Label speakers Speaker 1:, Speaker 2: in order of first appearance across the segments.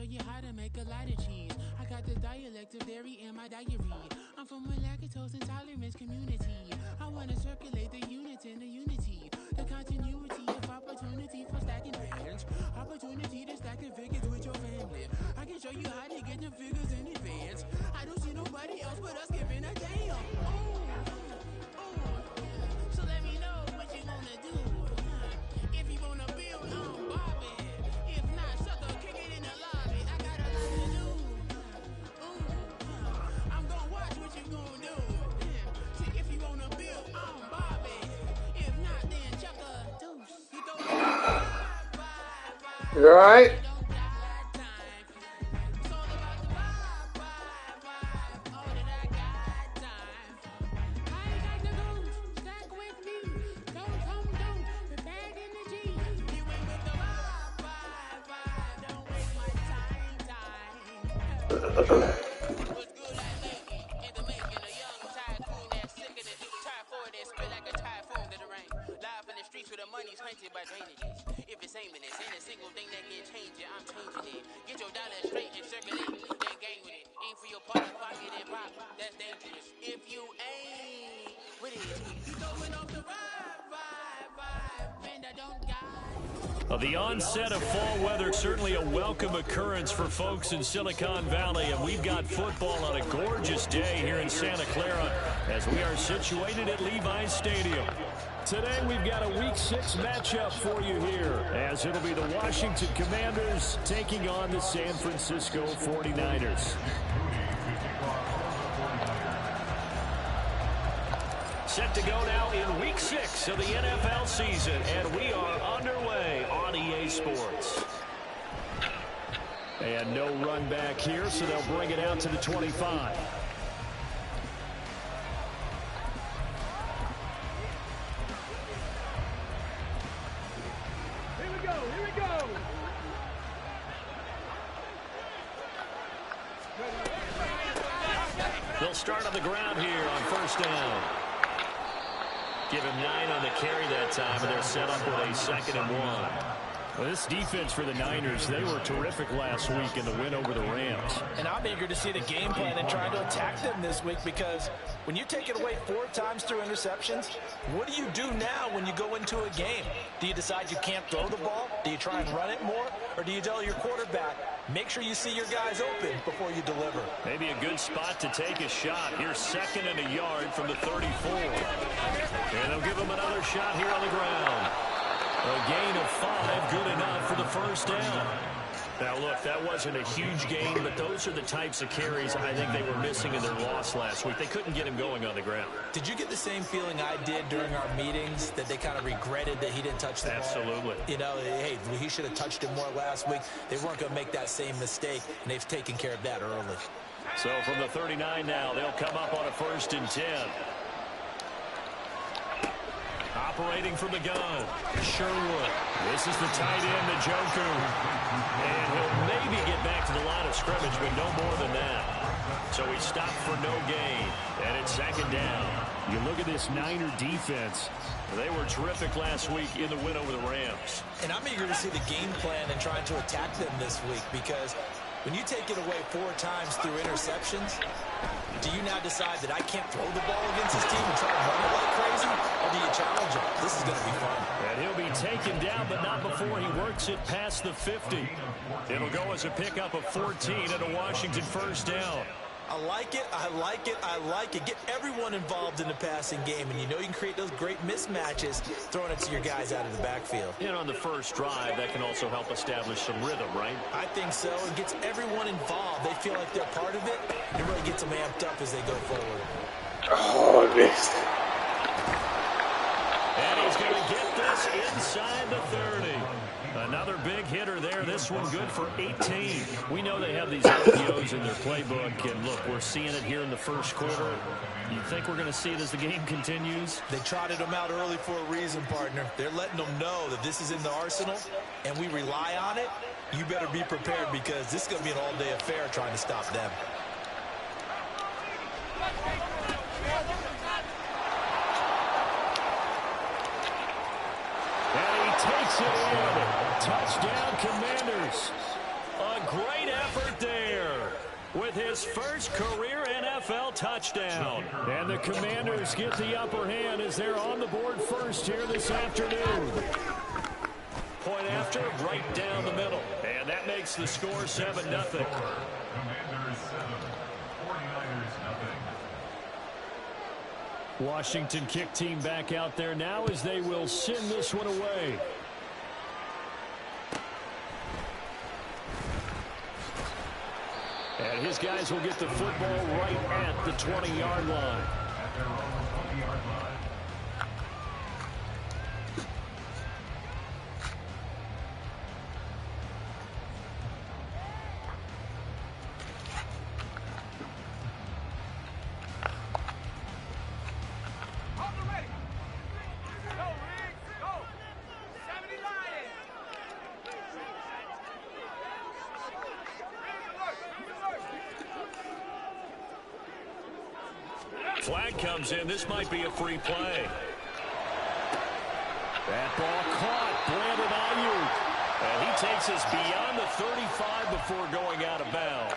Speaker 1: show you how to make a lot of cheese. I got the dialect of dairy in my diary. I'm from a lactose intolerance community. I wanna circulate the units in the unity. The continuity of opportunity for stacking fans. Opportunity to stack the figures with your family. I can show you how to get the figures in advance. I don't see nobody else but us giving a damn. So let me know what you wanna do. If you wanna build, I'm Bobby. If not, sucker, kick it in the lobby. I got a lot to do. I'm gonna watch what you gonna do. See, if you wanna build, I'm Bobby. If not, then chuck a deuce. You go
Speaker 2: You all right?
Speaker 1: If it's aiming, it's ain't a single thing that can change it. I'm changing it. Get your dollar straight and circulate, then gang with it. Aim for your pocket and pop. That's dangerous. If you ain't with it, you throwing off the vibe, and I don't got.
Speaker 3: Well, the onset of fall weather, certainly a welcome occurrence for folks in Silicon Valley, and we've got football on a gorgeous day here in Santa Clara as we are situated at Levi's Stadium. Today we've got a Week 6 matchup for you here, as it'll be the Washington Commanders taking on the San Francisco 49ers. Set to go now in Week 6 of the NFL season, and we are underway on EA Sports. And no run back here, so they'll bring it out to the 25. They'll start on the ground here on first down. Give him 9 on the carry that time, and they're set up with a 2nd and 1. Well, this defense for the Niners, they were terrific last week in the win over the Rams.
Speaker 4: And I'm eager to see the game plan and trying to attack them this week, because when you take it away 4 times through interceptions, what do you do now when you go into a game? Do you decide you can't throw the ball? Do you try and run it more? Or do you tell your quarterback, make sure you see your guys open before you deliver?
Speaker 3: Maybe a good spot to take a shot. Here's 2nd and a yard from the 34. And they'll give him another shot here on the ground. A gain of 5, good enough for the first down. Now, look, that wasn't a huge gain, but those are the types of carries I think they were missing in their loss last week. They couldn't get him going on the ground.
Speaker 4: Did you get the same feeling I did during our meetings, that they kind of regretted that he didn't touch the ball?
Speaker 3: Absolutely.
Speaker 4: You know, hey, he should have touched it more last week. They weren't going to make that same mistake, and they've taken care of that early.
Speaker 3: So from the 39 now, they'll come up on a 1st and 10. Operating from the gun, Sherwood. This is the tight end, the Joker. And he'll maybe get back to the line of scrimmage, but no more than that. So he stopped for no gain, and it's 2nd down. You look at this Niner defense. They were terrific last week in the win over the Rams.
Speaker 4: And I'm eager to see the game plan and trying to attack them this week, because when you take it away 4 times through interceptions, do you now decide that I can't throw the ball against this team and try to run it like crazy? Or do you challenge him? This is going to be fun.
Speaker 3: And he'll be taken down, but not before he works it past the 50. It'll go as a pickup of 14 and a Washington 1st down.
Speaker 4: I like it, I like it, I like it. Get everyone involved in the passing game, and you know you can create those great mismatches throwing it to your guys out of the backfield.
Speaker 3: And on the first drive, that can also help establish some rhythm, right?
Speaker 4: I think so. It gets everyone involved. They feel like they're part of it. It really gets them amped up as they go forward.
Speaker 2: Oh, I missed.
Speaker 3: And he's going to get this inside the 30. Another big hitter there. This one good for 18. We know they have these RPOs in their playbook, and look, we're seeing it here in the first quarter. You think we're going to see it as the game continues?
Speaker 4: They trotted them out early for a reason, partner. They're letting them know that this is in the arsenal, and we rely on it. You better be prepared, because this is going to be an all-day affair trying to stop them.
Speaker 3: And he takes it in. Touchdown, Commanders. A great with his first career NFL touchdown. And the Commanders get the upper hand as they're on the board first here this afternoon. Point after, right down the middle. And that makes the score 7-0.
Speaker 5: Commanders 7, 49ers nothing.
Speaker 3: Washington kick team back out there now as they will send this one away. And his guys will get the football right at the 20-yard line.
Speaker 5: At their own 20-yard line.
Speaker 3: Flag comes in. This might be a free play. That ball caught. Brandon Ayuk. And he takes us beyond the 35 before going out of bounds.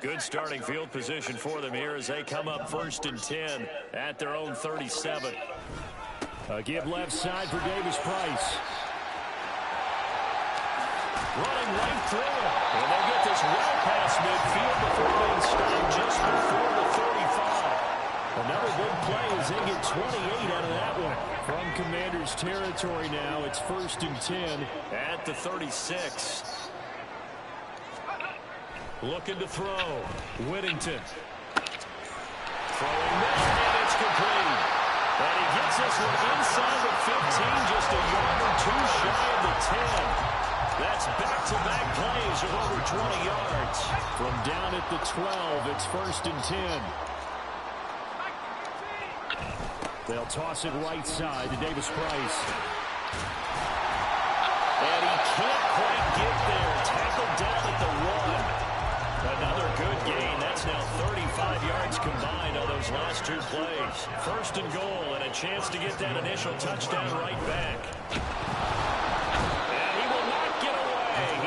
Speaker 3: Good starting field position for them here as they come up 1st and 10 at their own 37. A give left side for Davis Price. Running right through it. And they get this well past midfield before being stopped just before the 35. Another big play as they get 28 out of that one. From Commanders territory now, it's 1st and 10 at the 36. Looking to throw. Whittington. Throwing this, and it's complete. And he gets this one inside the 15, just a yard or two shy of the 10. That's back-to-back plays of over 20 yards. From down at the 12, it's 1st and 10. They'll toss it right side to Davis Price. And he can't quite get there. Tackled down at the 1. Another good gain. That's now 35 yards combined on those last 2 plays. 1st and goal and a chance to get that initial touchdown right back.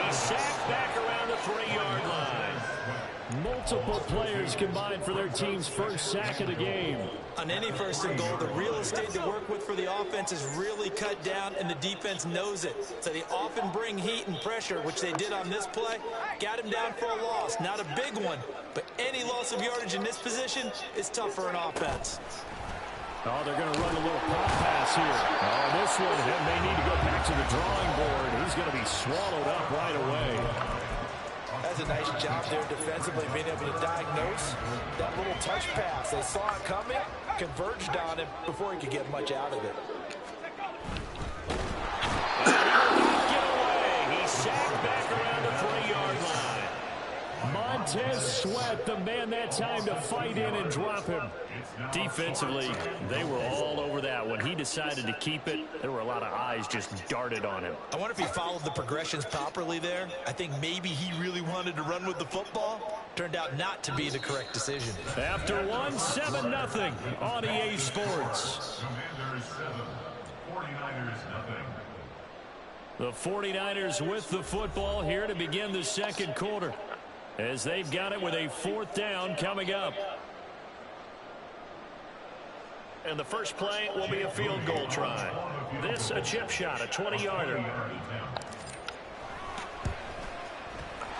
Speaker 3: He's sacked back around the 3-yard line. Multiple players combined for their team's first sack of the game.
Speaker 4: On any 1st and goal, the real estate to work with for the offense is really cut down, and the defense knows it. So they often bring heat and pressure, which they did on this play. Got him down for a loss. Not a big one, but any loss of yardage in this position is tough for an offense.
Speaker 3: Oh, they're going to run a little pop pass here. Oh, this one may need to go back to the drawing board. He's going to be swallowed up right away.
Speaker 4: That's a nice job there defensively, being able to diagnose that little touch pass. They saw it coming, converged on him before he could get much out of it.
Speaker 3: Get away. He's sacked back around the 3-yard line. Montez Sweat, the man that time to fight in and drop him. Defensively, they were all over that. When he decided to keep it, there were a lot of eyes just darted on him.
Speaker 4: I wonder if he followed the progressions properly there. I think maybe he really wanted to run with the football. Turned out not to be the correct decision.
Speaker 3: After one, 7-0 on EA Sports.
Speaker 5: Commanders 7, 49ers nothing.
Speaker 3: The 49ers with the football here to begin the 2nd quarter, as they've got it with a 4th down coming up. And the first play will be a field goal try. This a chip shot, a 20-yarder.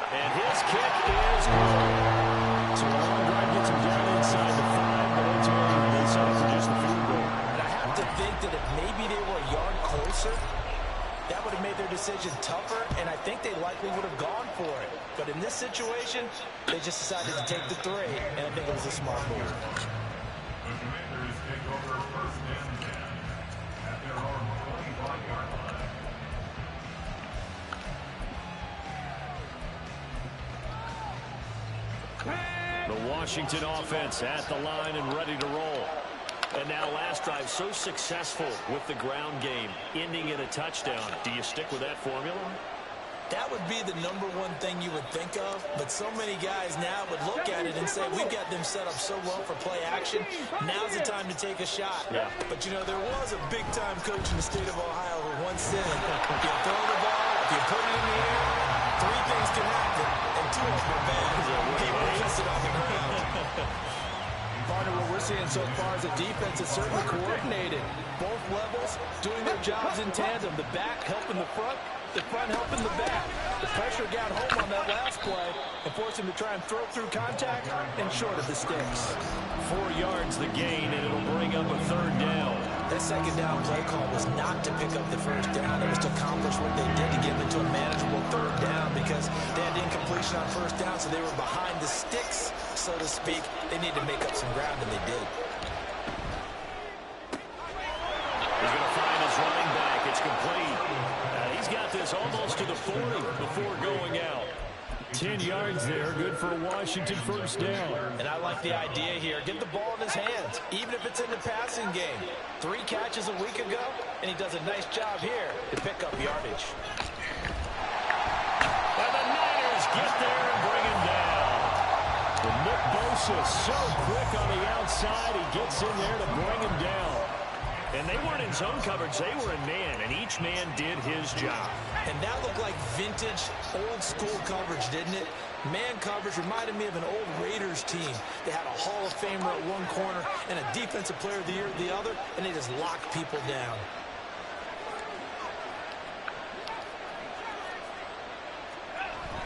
Speaker 3: And his kick is good. So the long drive gets him down inside the 5, but ultimately they settle for just the field goal.
Speaker 4: And I have to think that if maybe they were a yard closer, that would have made their decision tougher, and I think they likely would have gone for it. But in this situation, they just decided to take the 3, and I think it was a smart move.
Speaker 5: The Commanders take over 1st and 10 at their own 25-yard line.
Speaker 3: The Washington offense at the line and ready to roll. And now last drive so successful with the ground game, ending in a touchdown. Do you stick with that formula?
Speaker 4: That would be the number one thing you would think of, but so many guys now would look at it and say, we've got them set up so well for play action. Now's the time to take a shot. Yeah. But, you know, there was a big-time coach in the state of Ohio who once said, if you throw the ball, if you put it in the air, 3 things can happen, and 2 of them are bad. People miss it on the ground. Partner, what we're seeing so far is the defense is certainly coordinated. Both levels doing their jobs in tandem. The back helping the front helping the back. The pressure got home on that last play and forced him to try and throw through contact and short of the sticks.
Speaker 3: 4 yards the gain, and it'll bring up a 3rd down.
Speaker 4: That second down play call was not to pick up the 1st down. It was to accomplish what they did to get into a manageable 3rd down because they had incompletion on 1st down, so they were behind the sticks, so to speak. They needed to make up some ground, and they did.
Speaker 3: He's going to find his running back. It's complete. He's got this almost to the 40 before going out. 10 yards there, good for a Washington 1st down.
Speaker 4: And I like the idea here. Get the ball in his hands, even if it's in the passing game. 3 catches a week ago, and he does a nice job here to pick up yardage.
Speaker 3: And the Niners get there and bring him down. And Nick Bosa so quick on the outside, he gets in there to bring him down. And they weren't in zone coverage, they were in man, and each man did his job.
Speaker 4: And that looked like vintage, old-school coverage, didn't it? Man coverage reminded me of an old Raiders team. They had a Hall of Famer at one corner and a Defensive Player of the Year at the other, and they just locked people down.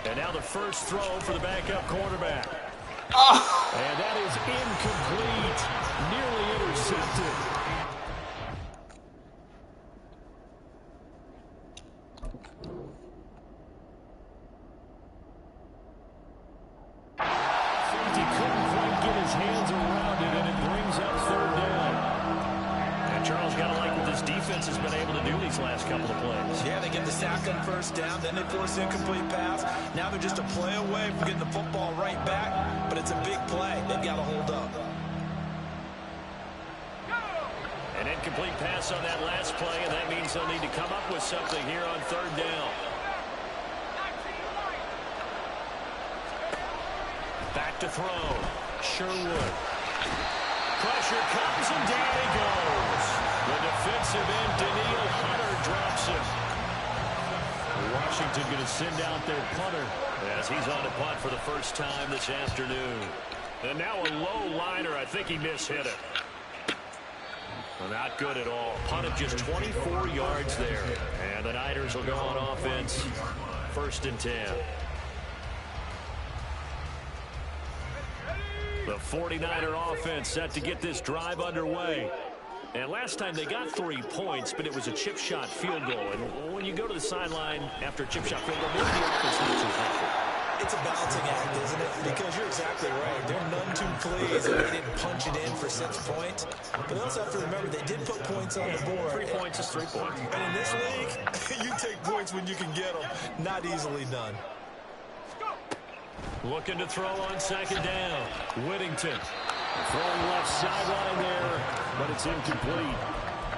Speaker 3: And now the first throw for the backup quarterback.
Speaker 2: Oh.
Speaker 3: And that is incomplete, nearly intercepted.
Speaker 4: Has been able to do these last couple of plays. Yeah, they get the sack on 1st down, then they force the incomplete pass. Now they're just a play away from getting the football right back, but it's a big play. They've got to hold up.
Speaker 3: An incomplete pass on that last play, and that means they'll need to come up with something here on 3rd down. Back to throw. Sherwood. Pressure comes, and down he goes. The defensive end, Daniil Hunter, drops him. Washington going to send out their punter as he's on to punt for the first time this afternoon. And now a low liner. I think he mishit it. Well, not good at all. Punted just 24 yards there. And the Niners will go on offense. 1st and 10. The 49er offense set to get this drive underway. And last time they got 3 points, but it was a chip shot field goal. And when you go to the sideline after a chip shot field goal, maybe the offense needs some help.
Speaker 4: It's a balancing act, isn't it? Because you're exactly right. They're none too pleased that they didn't punch it in for 6 points. But they also have to remember they did put points on the board.
Speaker 3: 3 points is 3 points.
Speaker 4: And in this league, you take points when you can get them. Not easily done.
Speaker 3: Looking to throw on 2nd down. Whittington. Throwing left sideline there, but it's incomplete.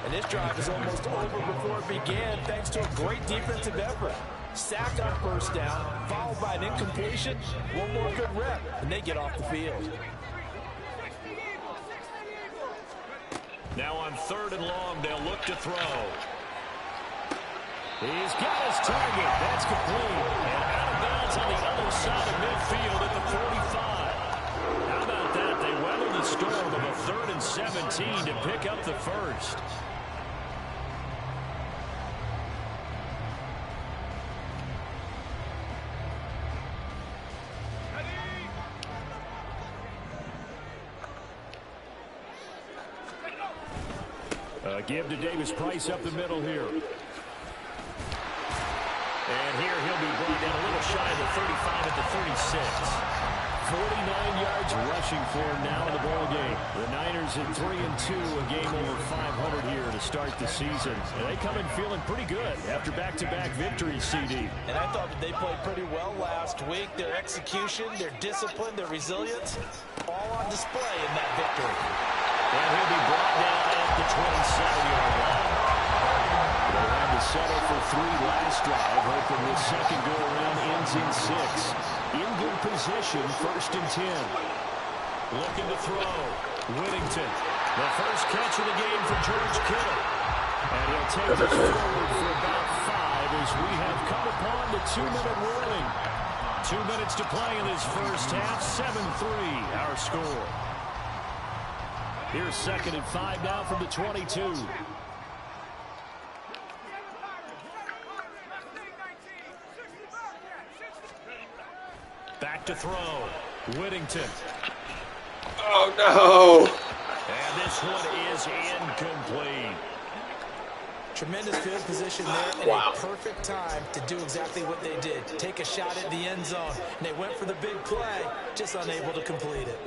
Speaker 4: And this drive is almost over before it began thanks to a great defensive effort. Sacked on 1st down, followed by an incompletion. One more good rep, and they get off the field.
Speaker 3: Now on 3rd and long, they'll look to throw. He's got his target. That's complete. And out of bounds on the other side of midfield at the 45. How about that? They weathered the storm of a 3rd and 17 to pick up the 1st. Give to Davis Price up the middle here. And here he'll be brought down a little shy of the 35 at the 36. 49 yards rushing for him now in the ball game. The Niners at 3-2, a game over 500 here to start the season. And they come in feeling pretty good after back-to-back victories, CD.
Speaker 4: And I thought that they played pretty well last week. Their execution, their discipline, their resilience, all on display in that victory.
Speaker 3: And he'll be brought down at the 27-yard line. They'll have to settle for last drive, hoping this second go-around ends in 6. In good position, 1st and 10. Looking to throw. Whittington. The first catch of the game for George Kittle. And he'll take this forward for about 5 as we have come upon the 2-minute warning. 2 minutes to play in this first half. 7-3 our score. Here's 2nd and 5 now from the 22. Back to throw. Whittington.
Speaker 2: Oh, no.
Speaker 3: And this one is incomplete.
Speaker 4: Tremendous field position there and a perfect time to do exactly what they did. Take a shot at the end zone. And they went for the big play, just unable to complete it.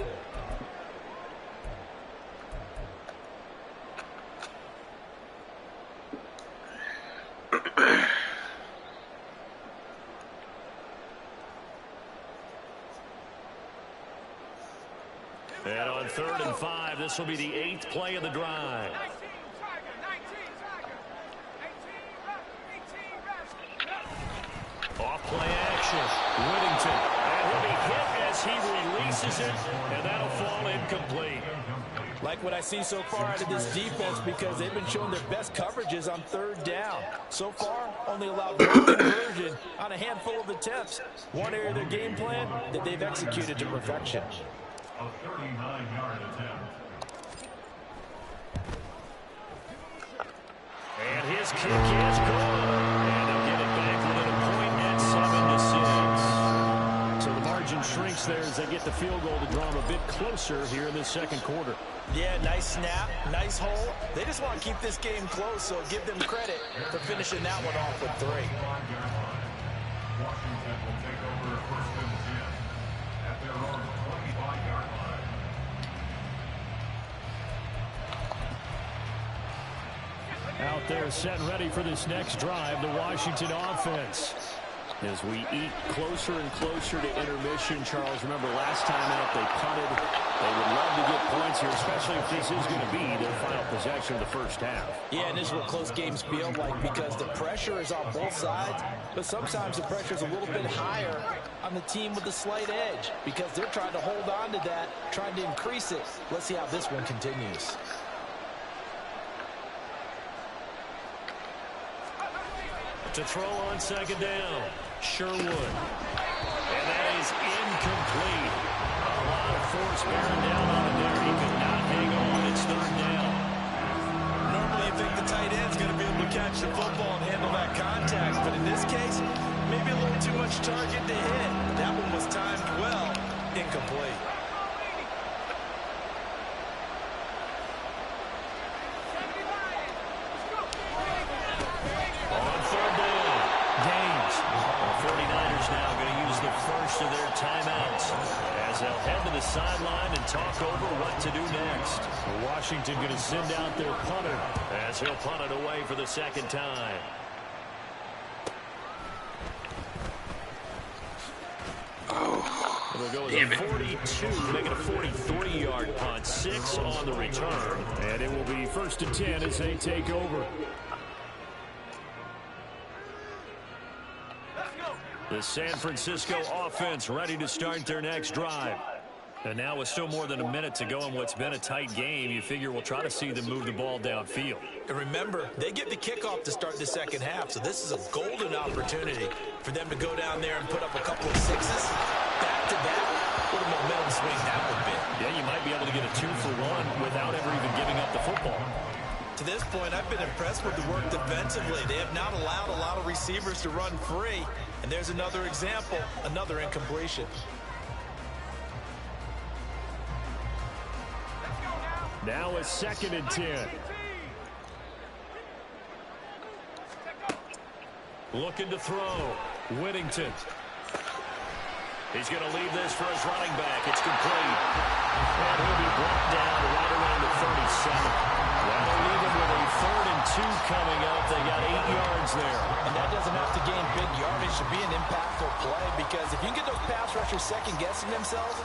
Speaker 3: And on 3rd and 5, this will be the 8th play of the drive. Off play action. Whittington. And he'll be hit as he releases it, and that'll fall incomplete.
Speaker 4: Like what I see so far out of this defense because they've been showing their best coverages on 3rd down. So far, only allowed 1 conversion on a handful of attempts. One area of their game plan that they've executed to perfection.
Speaker 5: A 39-yard attempt.
Speaker 3: And his kick is good. And they'll get it back within a point at 7-6. So the margin shrinks there as they get the field goal to draw them a bit closer here in this 2nd quarter.
Speaker 4: Yeah, nice snap, nice hole. They just want to keep this game close, so give them credit for finishing that one off with 3.
Speaker 5: Washington will take over 1st and 10 at their own 25-yard line.
Speaker 3: Out there set and ready for this next drive, the Washington offense. As we eat closer and closer to intermission, Charles, remember last time out they punted. They would love to get points here, especially if this is going to be their final possession of the first half.
Speaker 4: Yeah, and this is what close games feel like because the pressure is on both sides, but sometimes the pressure is a little bit higher on the team with the slight edge because they're trying to hold on to that, trying to increase it. Let's see how this one continues.
Speaker 3: To throw on 2nd down, Sherwood. And that is incomplete. A lot of force bearing down on him there. He could not hang on. It's 3rd down.
Speaker 4: Normally you think the tight end's going to be able to catch the football and handle that contact, but in this case, maybe a little too much target to hit. That one was timed well. Incomplete.
Speaker 3: Of their timeouts as they'll head to the sideline and talk over what to do next. Washington going to send out their punter as he'll punt it away for the 2nd time. It'll go as a 42, make it a 43-yard punt, 6 on the return, and it will be 1st and 10 as they take over. The San Francisco offense ready to start their next drive. And now with still more than a minute to go in what's been a tight game, you figure we'll try to see them move the ball downfield.
Speaker 4: And remember, they get the kickoff to start the 2nd half, so this is a golden opportunity for them to go down there and put up a couple of 6s. Back-to-back, what a momentum swing that would be.
Speaker 3: Yeah, you might be able to get a 2-for-1 without ever even giving up the football.
Speaker 4: To this point, I've been impressed with the work defensively. They have not allowed a lot of receivers to run free. And there's another example, another incompletion.
Speaker 3: Now a 2nd and 10. Looking to throw. Whittington. He's going to leave this for his running back. It's complete. And he'll be brought down right around the 37. That'll leave him with a 3rd and 2 coming up. They got 8 yards there.
Speaker 4: And that doesn't have to gain big yardage to be an impactful play because if you can get those pass rushers second-guessing themselves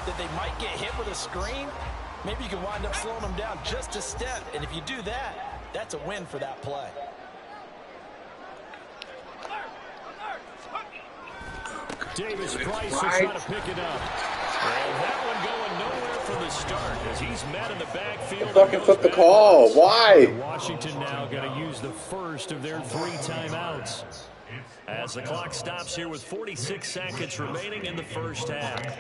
Speaker 4: that they might get hit with a screen, maybe you can wind up slowing them down just a step. And if you do that, that's a win for that play.
Speaker 3: Davis Price will try to pick it up. And that one going nowhere from the start as he's met in the backfield.
Speaker 2: Fucking flip the call. Why?
Speaker 3: Washington now going to use the first of their 3 timeouts. As the clock stops here with 46 seconds remaining in the first half.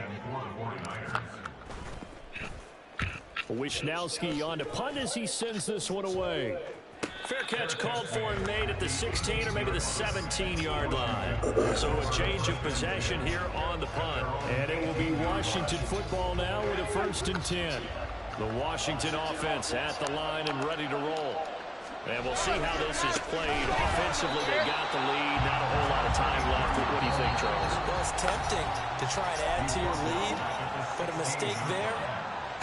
Speaker 3: Wisnowski on to punt as he sends this one away. Fair catch called for and made at the 16 or maybe the 17-yard line. So a change of possession here on the punt. And it will be Washington football now with a 1st and 10. The Washington offense at the line and ready to roll. And we'll see how this is played. Offensively, they got the lead. Not a whole lot of time left. What do you think, Charles?
Speaker 4: Well, it's tempting to try and add to your lead, but a mistake there,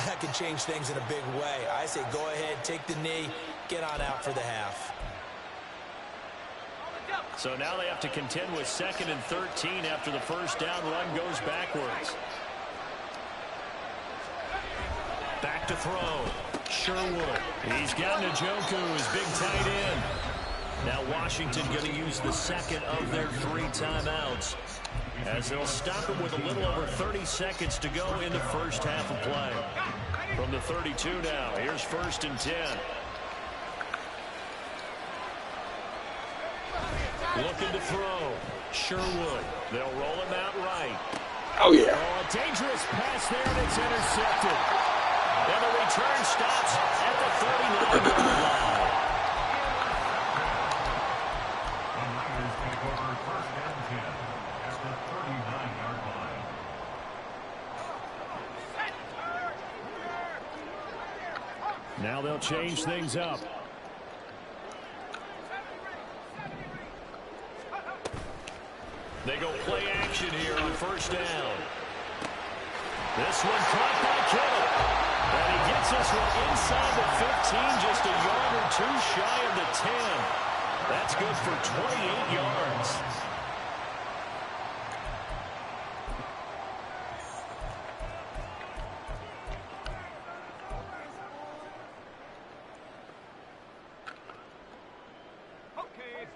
Speaker 4: that could change things in a big way. I say go ahead, take the knee, get on out for the half.
Speaker 3: So now they have to contend with 2nd and 13 after the first down run goes backwards. Back to throw. Sherwood. He's got Njoku, his big tight end. Now Washington going to use the 2nd of their 3 timeouts as they'll stop him with a little over 30 seconds to go in the first half of play. From the 32 now, here's 1st and 10. Looking to throw. Sherwood. They'll roll him out right.
Speaker 2: Oh, yeah.
Speaker 3: Oh, a dangerous pass there, and it's intercepted. And the return stops at the 39-yard line.
Speaker 5: The Niners take over 1st and 10 at the 39-yard line.
Speaker 3: Now they'll change things up. They go play action here on 1st down. This one caught by Kittle. And he gets this one inside the 15, just a yard or 2 shy of the 10. That's good for 28 yards.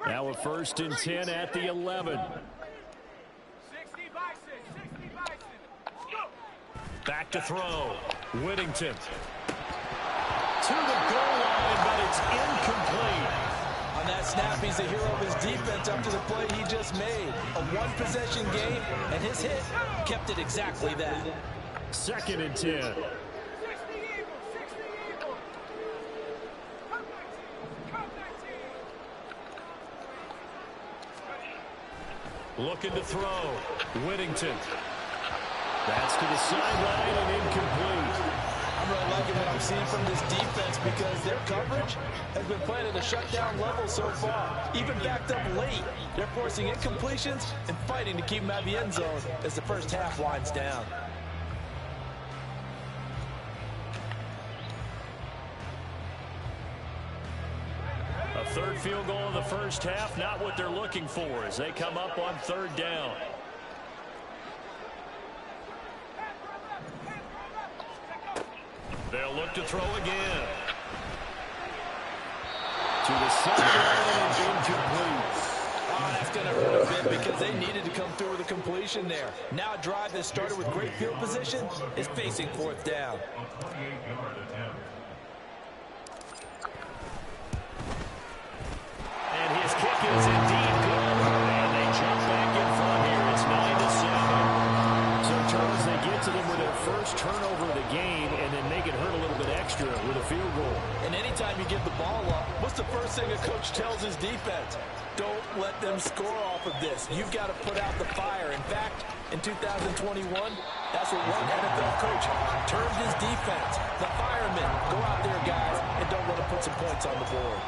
Speaker 3: Now a 1st and 10 at the 11. Back to throw. Whittington. To the goal line, but it's incomplete.
Speaker 4: On that snap, he's the hero of his defense after the play he just made. A 1-possession game, and his hit kept it exactly that.
Speaker 3: 2nd and 10. Looking to throw. Whittington. That's to the sideline and incomplete.
Speaker 4: I'm really liking what I'm seeing from this defense because their coverage has been playing at a shutdown level so far. Even backed up late, they're forcing incompletions and fighting to keep them out of the end zone as the first half winds down.
Speaker 3: A 3rd field goal in the first half, not what they're looking for as they come up on 3rd down. They'll look to throw again. To the sideline and incomplete.
Speaker 4: Oh, that's going to hurt a bit because they needed to come through with a completion there. Now a drive that started with great field position is facing 4th down.
Speaker 5: A 28-yard attempt.
Speaker 3: And his kick is indeed good. And they jump back in front here. It's 9-7. So, Charles, they get to them with their first turnover of the game and then make it hurt a little bit extra with a field goal.
Speaker 4: And anytime you give the ball up, what's the first thing a coach tells his defense? Don't let them score off of this. You've got to put out the fire. In fact, in 2021, that's what one NFL coach termed his defense. The firemen. Go out there, guys, and don't let them put some points on the board.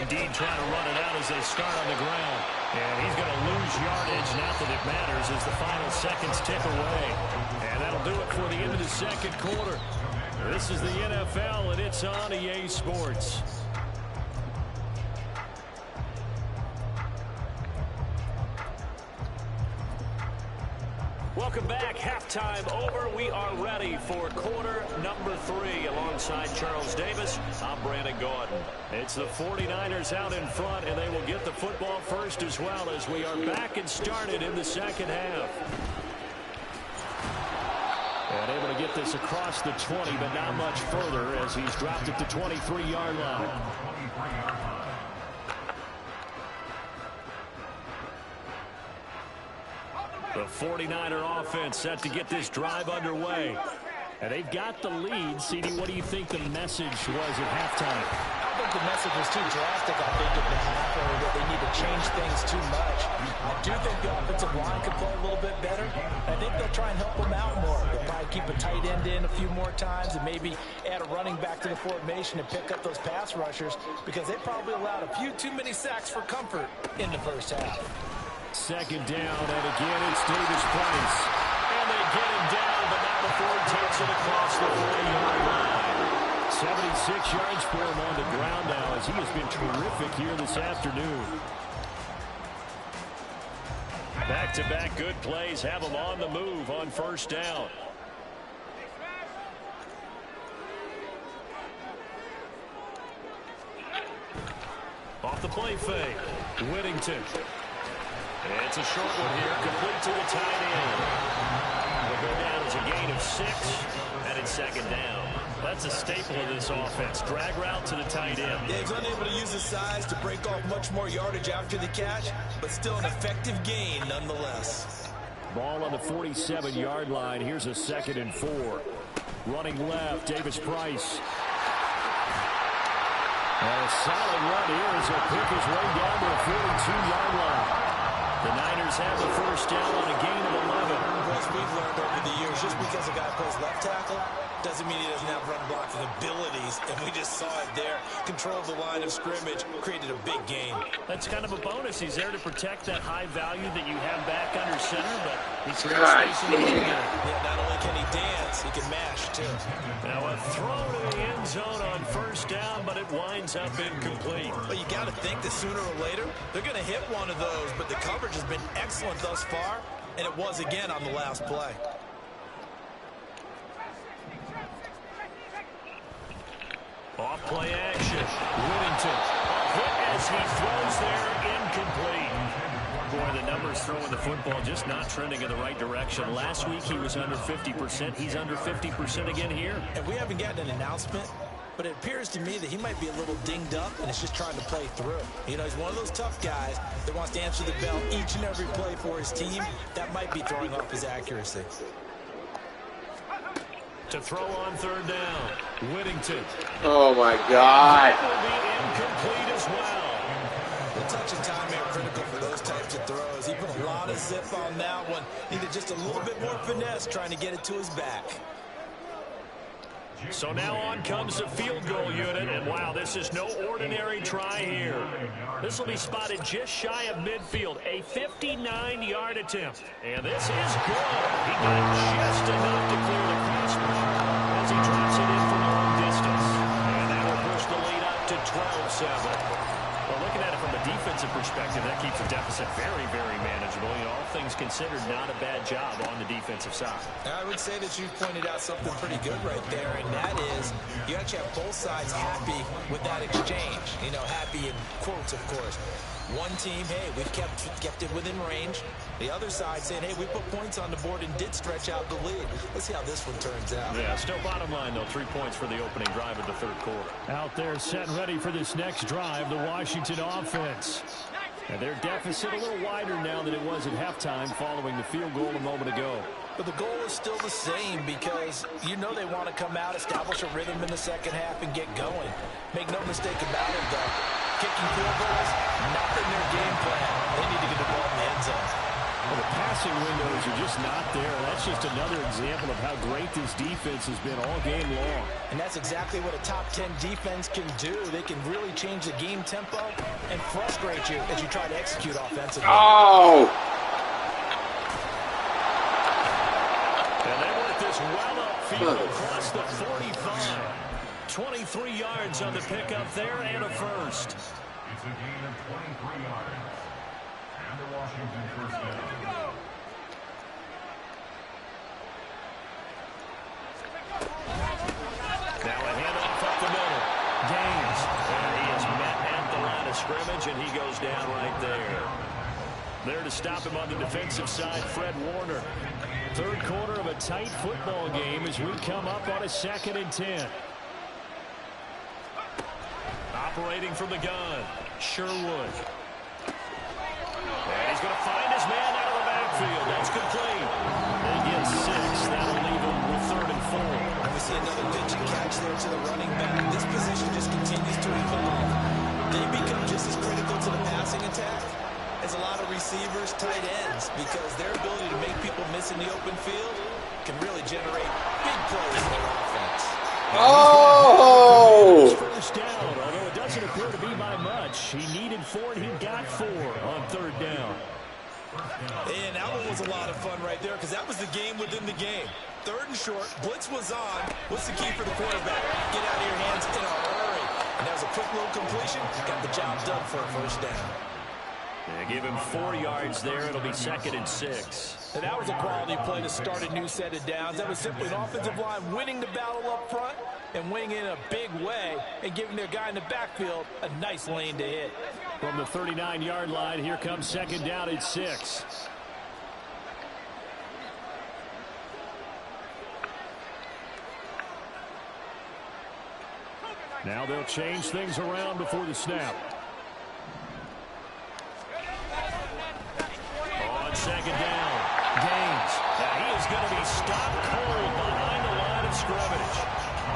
Speaker 3: Indeed, trying to run it out as they start on the ground. And he's going to lose yardage. Not that it matters as the final seconds tick away. And that'll do it for the end of the 2nd quarter. This is the NFL, and it's on EA Sports. Welcome back. Halftime over. We are ready for quarter number 3. Alongside Charles Davis, I'm Brandon Gordon. It's the 49ers out in front, and they will get the football first as well as we are back and started in the second half. And able to get this across the 20, but not much further as he's dropped at the 23-yard line. The 49er offense set to get this drive underway. And they've got the lead. CD, what do you think the message was at halftime?
Speaker 4: I think the message was too drastic, I think, at the half, or that they need to change things too much. I do think the offensive line could play a little bit better. I think they'll try and help them out more. They'll probably keep a tight end in a few more times and maybe add a running back to the formation and pick up those pass rushers because they probably allowed a few too many sacks for comfort in the first half.
Speaker 3: Second down, and again it's Davis Price. And they get him down, but not before he takes it across the 40-yard line. 76 yards for him on the ground now as he has been terrific here this afternoon. Back-to-back good plays have him on the move on first down. Off the play fake, Whittington. It's a short one here, complete to the tight end. Will go down as a gain of 6, and it's second down. That's a staple of this offense. Drag route to the tight end.
Speaker 4: Yeah, he's unable to use his size to break off much more yardage after the catch, but still an effective gain nonetheless.
Speaker 3: Ball on the 47-yard line. Here's a 2nd and 4. Running left, Davis Price. And a solid run here as he'll pick his way down to the 42-yard line. The Niners have the first down on a gain of 11.
Speaker 4: As we've learned over the years, just because a guy plays left tackle doesn't mean he doesn't have run blocking abilities, and we just saw it there. Controlled the line of scrimmage, created a big gain.
Speaker 3: That's kind of a bonus. He's there to protect that high value that you have back under center, but he creates space in the middle.
Speaker 4: Yeah, not only can he dance, he can mash, too.
Speaker 3: Now a throw to the end zone on first down, but it winds up incomplete.
Speaker 4: But you got to think that sooner or later, they're going to hit one of those, but the coverage has been excellent thus far, and it was again on the last play.
Speaker 3: Off play action. Whittington. Hit as he throws there, incomplete. Boy, the numbers throwing the football just not trending in the right direction. Last week he was under 50%. He's under 50% again here.
Speaker 4: And we haven't gotten an announcement, but it appears to me that he might be a little dinged up and is just trying to play through. You know, he's one of those tough guys that wants to answer the bell each and every play for his team. That might be throwing off his accuracy.
Speaker 3: To throw on third down, Whittington.
Speaker 2: Oh, my God.
Speaker 3: That will be incomplete as well.
Speaker 4: The touch and timing are critical for those types of throws. He put a lot of zip on that one. Needed just a little bit more finesse trying to get it to his back.
Speaker 3: So now on comes the field goal unit, and wow, this is no ordinary try here. This will be spotted just shy of midfield, a 59-yard attempt. And this is good. He got just enough to clear the crossbar as he drops it in from a long distance. And that will push the lead up to 12-7. Well, looking at it from a defensive perspective, that keeps the deficit very, very manageable. You know, all things considered, not a bad job on the defensive side.
Speaker 4: I would say that you pointed out something pretty good right there, and that is you actually have both sides happy with that exchange. You know, happy in quotes, of course. One team, hey, we've kept it within range. The other side saying, hey, we put points on the board and did stretch out the lead. Let's see how this one turns out.
Speaker 3: Yeah, still bottom line, though, 3 points for the opening drive of the third quarter. Out there set and ready for this next drive, the Washington offense. And their deficit a little wider now than it was at halftime following the field goal a moment ago.
Speaker 4: But the goal is still the same because you know they want to come out, establish a rhythm in the second half, and get going. Make no mistake about it, though. Kicking field goals, not in their game plan. They need to get the ball in the end zone.
Speaker 3: Well, the passing windows are just not there. That's just another example of how great this defense has been all game long.
Speaker 4: And that's exactly what a top 10 defense can do. They can really change the game tempo and frustrate you as you try to execute offensively.
Speaker 2: Oh!
Speaker 3: And they work this well upfield across the 45. 23 yards on the pickup there and a first.
Speaker 5: It's a gain of 23 yards. And the Washington first down.
Speaker 3: scrimmage, and he goes down right there. There to stop him on the defensive side, Fred Warner. Third quarter of a tight football game as we come up on a 2nd and 10. Operating from the gun, Sherwood. And he's going to find his man out of the backfield. That's complete. They get 6. That'll leave him with 3rd and 4.
Speaker 4: And we see another pitch and catch there to the running back. This position just continues to evolve. They become just as critical to the passing attack as a lot of receivers, tight ends, because their ability to make people miss in the open field can really generate big plays in their offense.
Speaker 2: Oh!
Speaker 3: First down, although it doesn't appear to be by much. He needed 4, and he got 4 on 3rd down.
Speaker 4: And that one was a lot of fun right there because that was the game within the game. 3rd and short, blitz was on. What's the key for the quarterback? Get out of your hands in a hurry. And that was a quick little completion. Got the job done for a 1st down.
Speaker 3: They give him 4 yards there. It'll be 2nd and 6.
Speaker 4: And that was a quality play to start a new set of downs. That was simply an offensive line winning the battle up front and winning in a big way and giving their guy in the backfield a nice lane to hit.
Speaker 3: From the 39-yard line, here comes 2nd down at 6. Now they'll change things around before the snap. On 2nd down, Gaines. Now he is going to be stopped cold behind the line of scrimmage.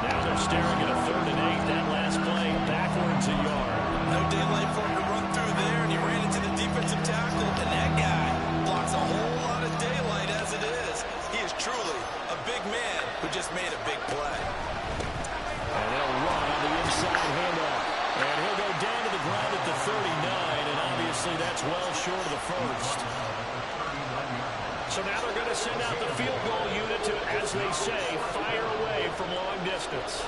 Speaker 3: Now they're staring at a 3rd and 8. That last play backwards a yard.
Speaker 4: No daylight for him to run through there, and he ran into the defensive tackle, and that guy blocks a whole lot of daylight as it is. He is truly a big man who just made a big play.
Speaker 3: And they'll run on the inside handoff. And he'll go down to the ground at the 39, and obviously that's well short of the 1st. So now they're going to send out the field goal unit to, as they say, fire away from long distance.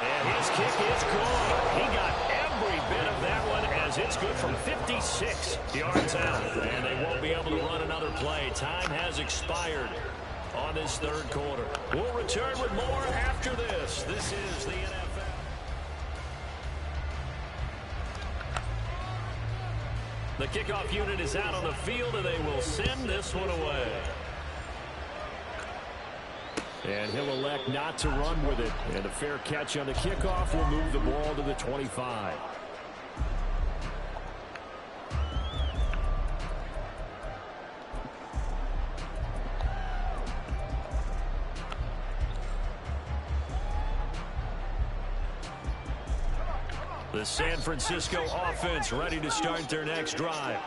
Speaker 3: And his kick is good. He got every bit of that one as it's good from 56 yards out. And they won't be able to run another play. Time has expired on this 3rd quarter. We'll return with more after this. This is the NFL. The kickoff unit is out on the field, and they will send this one away. And he'll elect not to run with it. And a fair catch on the kickoff will move the ball to the 25. The San Francisco offense ready to start their next drive.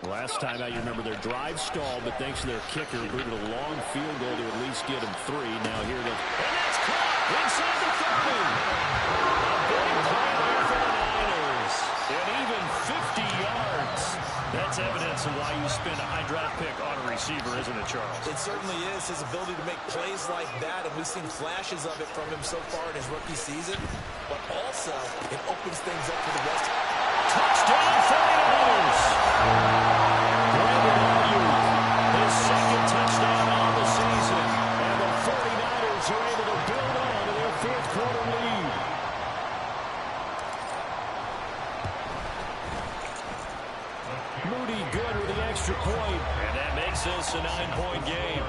Speaker 3: Last time out, you remember their drive stalled, but thanks to their kicker, booted a long field goal to at least get them 3. Now here they go. And that's caught inside the 30. A big play there for the Niners. And even 50 yards. That's evidence of why you spend a high draft pick on a receiver, isn't it, Charles?
Speaker 4: It certainly is. His ability to make plays like that, and we've seen flashes of it from him so far in his rookie season. But also, it opens things up for the rest.
Speaker 3: Touchdown, 49ers! Brandon Ayuk, his 2nd touchdown on the season. And the 49ers are able to build on to their 4th quarter lead. Moody good with the extra point. And that makes this a 9-point game.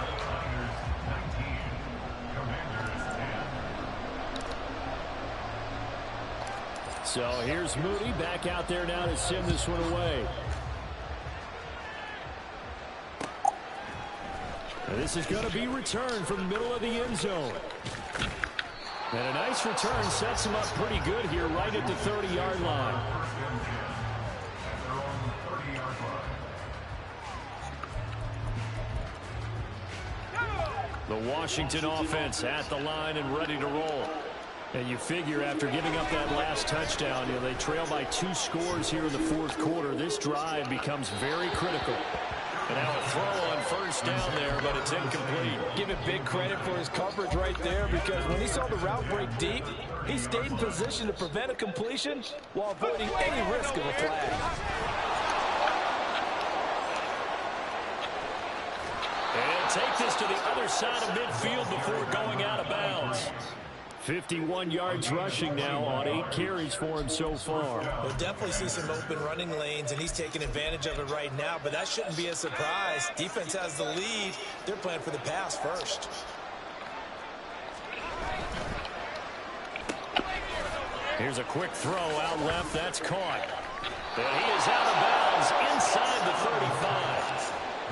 Speaker 3: So here's Moody back out there now to send this one away. And this is going to be returned from the middle of the end zone. And a nice return sets him up pretty good here right at the 30-yard line. The Washington offense at the line and ready to roll. And you figure after giving up that last touchdown, they trail by 2 scores here in the 4th quarter. This drive becomes very critical. And now a throw on 1st down there, but it's incomplete.
Speaker 4: Give it big credit for his coverage right there, because when he saw the route break deep, he stayed in position to prevent a completion while avoiding any risk of a flag.
Speaker 3: And take this to the other side of midfield before going out of bounds. 51 yards rushing now on 8 carries for him so far.
Speaker 4: We'll definitely see some open running lanes, and he's taking advantage of it right now, but that shouldn't be a surprise. Defense has the lead. They're playing for the pass first.
Speaker 3: Here's a quick throw out left. That's caught. And he is out of bounds inside the 35.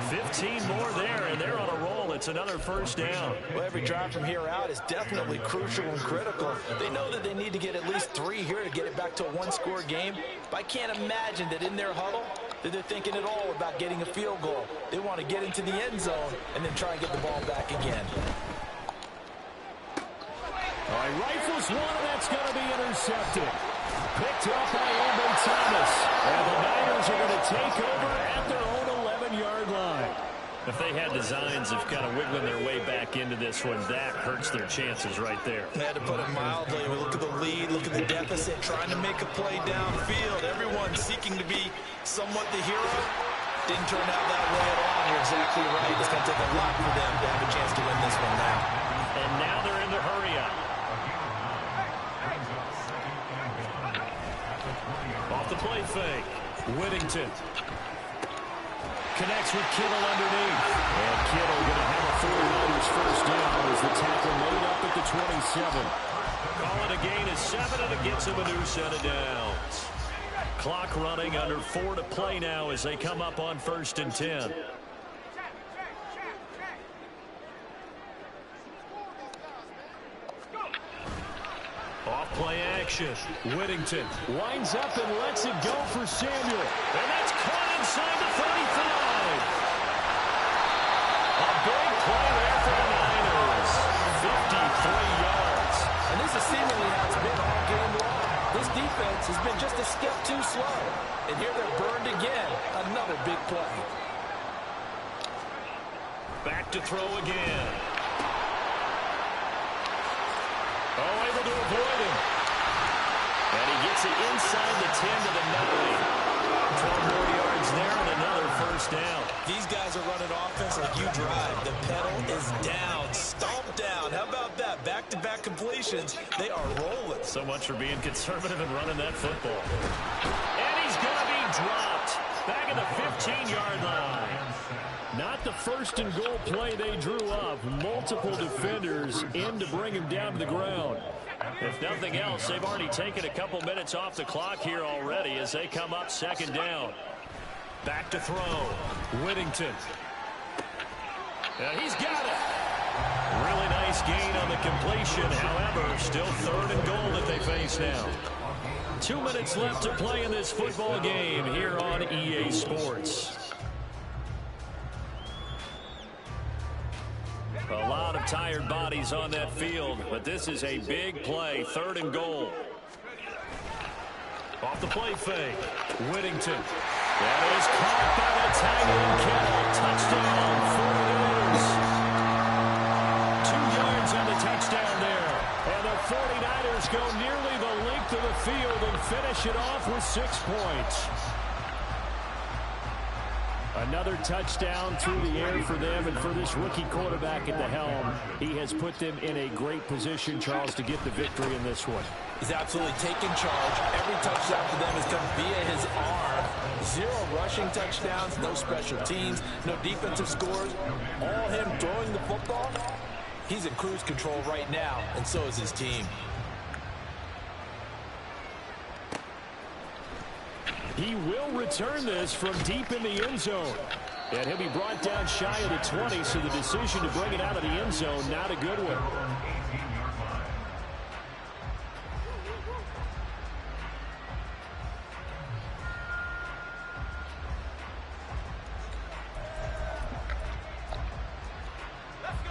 Speaker 3: 15 more there, and they're on a roll. It's another first down.
Speaker 4: Well, every drive from here out is definitely crucial and critical. They know that they need to get at least 3 here to get it back to a one-score game. But I can't imagine that in their huddle that they're thinking at all about getting a field goal. They want to get into the end zone and then try and get the ball back again.
Speaker 3: All right, rifles one, and that's going to be intercepted. Picked up by Amber Thomas. And the Niners are going to take over at their own 11-yard line. If they had designs of kind of wiggling their way back into this one, that hurts their chances right there.
Speaker 4: I had to put it mildly. We look at the lead, look at the deficit, trying to make a play downfield. Everyone seeking to be somewhat the hero. Didn't turn out that way at all. You're exactly right. It's going to take a lot for them to have a chance to win this one now.
Speaker 3: And now they're in the hurry up. Off the play fake. Whittington connects with Kittle underneath. And Kittle going to have a 49ers first down as the tackle made up at the 27. Call it a gain of 7, and it gets him a new set of downs. Clock running, under 4 to play now as they come up on 1st and 10. Off play action. Whittington winds up and lets it go for Samuel. And that's caught inside the 35. A big play there for the Niners. 53 yards.
Speaker 4: And this is seemingly how it's been all game long. This defense has been just a step too slow. And here they're burned again. Another big play.
Speaker 3: Back to throw again. Oh, able to avoid him. And he gets it inside the 10 to the 9. 12 more yards there and another first down.
Speaker 4: These guys are running offense like you drive. The pedal is down, stomped down. How about that? Back-to-back completions. They are rolling.
Speaker 3: So much for being conservative and running that football. And he's going to be dropped. Back at the 15-yard line. Not the first and goal play they drew up. Multiple defenders in to bring him down to the ground. If nothing else, they've already taken a couple minutes off the clock here already as they come up 2nd down. Back to throw. Whittington. And he's got it. Really nice gain on the completion. However, still 3rd and goal that they face now. 2 minutes left to play in this football game here on EA Sports. A lot of tired bodies on that field, but this is a big play. 3rd and goal. Off the play fake. Whittington. That is caught by the tight end Kittle. Touchdown, 49ers. 2 yards on the touchdown there. And the 49ers go nearly the length of the field and finish it off with 6 points. Another touchdown through the air for them, and for this rookie quarterback at the helm, he has put them in a great position, Charles, to get the victory in this one.
Speaker 4: He's absolutely taken charge. Every touchdown for them has come via his arm. 0 rushing touchdowns, no special teams, no defensive scores. All him throwing the football. He's in cruise control right now, and so is his team.
Speaker 3: He will return this from deep in the end zone. And he'll be brought down shy of the 20, so the decision to bring it out of the end zone, not a good one.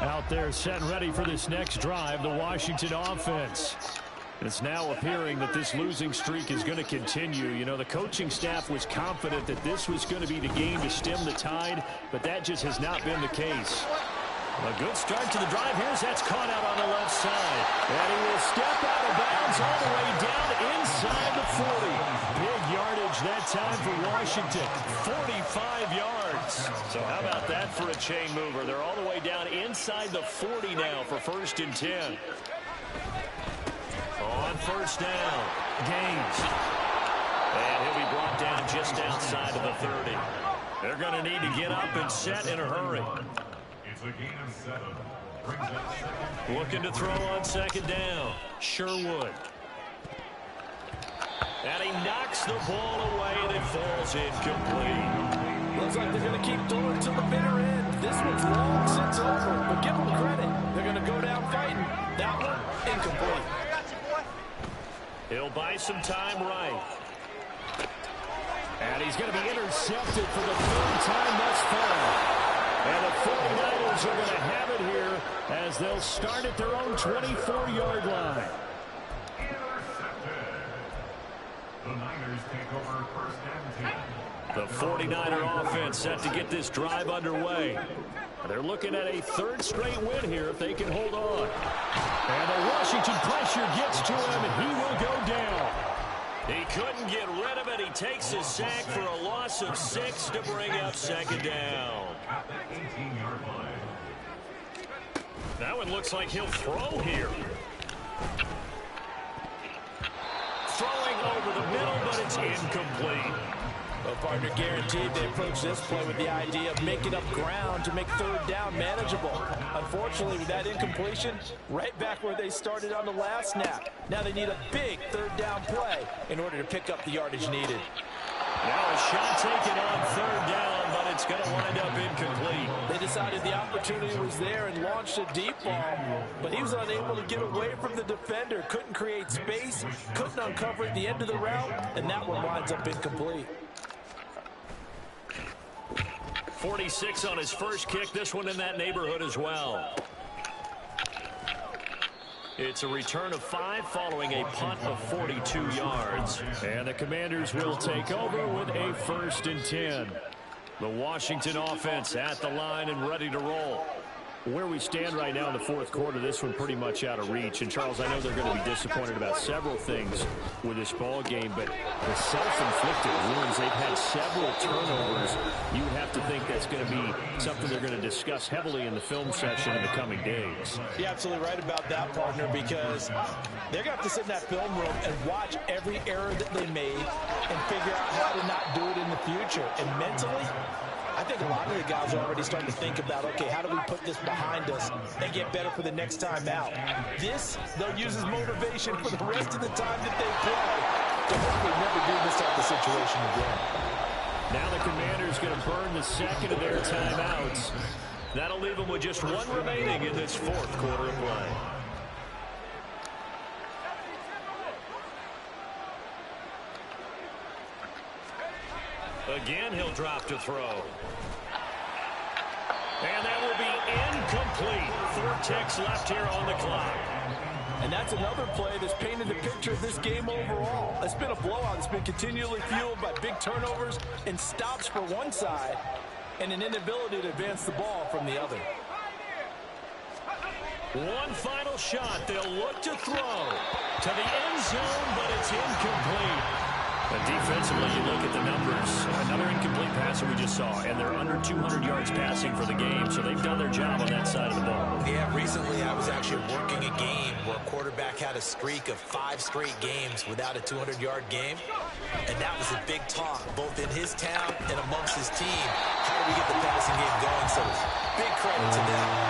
Speaker 3: Out there set and ready for this next drive, the Washington offense. It's now appearing that this losing streak is going to continue. You know, the coaching staff was confident that this was going to be the game to stem the tide, but that just has not been the case. A good start to the drive. Here's that's caught out on the left side. And he will step out of bounds all the way down inside the 40. Big yardage that time for Washington. 45 yards. So how about that for a chain mover? They're all the way down inside the 40 now for 1st and 10. On first down, Gaines. And he'll be brought down just outside of the 30. They're going to need to get up and set in a hurry.
Speaker 5: It's a gain of 7. Brings up second.
Speaker 3: Looking to throw on second down. Sherwood. And he knocks the ball away, and it falls incomplete.
Speaker 4: Looks like they're going to keep throwing to the bitter end. This one's long since over, but give them credit. They're going to go down fighting. That one, incomplete.
Speaker 3: He'll buy some time right.
Speaker 6: And he's going to be intercepted for the third time thus far. And the 49ers are going to have it here as they'll start at their own 24-yard line.
Speaker 5: Intercepted. The Niners take over first and 10.
Speaker 3: The 49er offense set to get this drive underway. They're looking at a third straight win here if they can hold on.
Speaker 6: And the Washington pressure gets to him, and he will go down.
Speaker 3: He couldn't get rid of it. He takes a sack for a loss of 6 to bring up second down.
Speaker 5: At the 18-yard line.
Speaker 3: That one looks like he'll throw here. Throwing over the middle, but it's incomplete.
Speaker 4: Well, partner, guaranteed they approach this play with the idea of making up ground to make third down manageable. Unfortunately, with that incompletion, right back where they started on the last snap. Now they need a big third down play in order to pick up the yardage needed.
Speaker 3: Now a shot taken on third down, but it's going to wind up incomplete.
Speaker 4: They decided the opportunity was there and launched a deep ball, but he was unable to get away from the defender, couldn't create space, couldn't uncover at the end of the route, and that one winds up incomplete.
Speaker 3: 46 on his first kick. This one in that neighborhood as well. It's a return of 5 following a punt of 42 yards.
Speaker 6: And the Commanders will take over with a 1st and 10.
Speaker 3: The Washington offense at the line and ready to roll.
Speaker 6: Where we stand right now in the 4th quarter, this one pretty much out of reach. And, Charles, I know they're going to be disappointed about several things with this ball game, but the self-inflicted wounds, they've had several turnovers. You have to think that's going to be something they're going to discuss heavily in the film session in the coming days.
Speaker 4: You're absolutely right about that, partner, because they're going to have to sit in that film room and watch every error that they made and figure out how to not do it in the future. And mentally, I think a lot of the guys are already starting to think about, okay, how do we put this behind us and get better for the next time out? This, they'll use as motivation for the rest of the time that they play to hopefully never do this type of situation again.
Speaker 6: Now the Commanders going to burn the second of their timeouts.
Speaker 3: That'll leave them with just 1 remaining in this 4th quarter of play. Again, he'll drop to throw. And that will be incomplete. 4 ticks left here on the clock.
Speaker 4: And that's another play that's painted the picture of this game overall. It's been a blowout. It's been continually fueled by big turnovers and stops for one side and an inability to advance the ball from the other.
Speaker 3: One final shot. They'll look to throw to the end zone, but it's incomplete.
Speaker 6: And defensively, you look at the numbers. Another incomplete pass that we just saw, and they're under 200 yards passing for the game, so they've done their job on that side of the ball.
Speaker 7: Yeah, recently I was actually working a game where a quarterback had a streak of 5 straight games without a 200-yard game, and that was a big talk, both in his town and amongst his team. How do we get the passing game going? So big credit to them.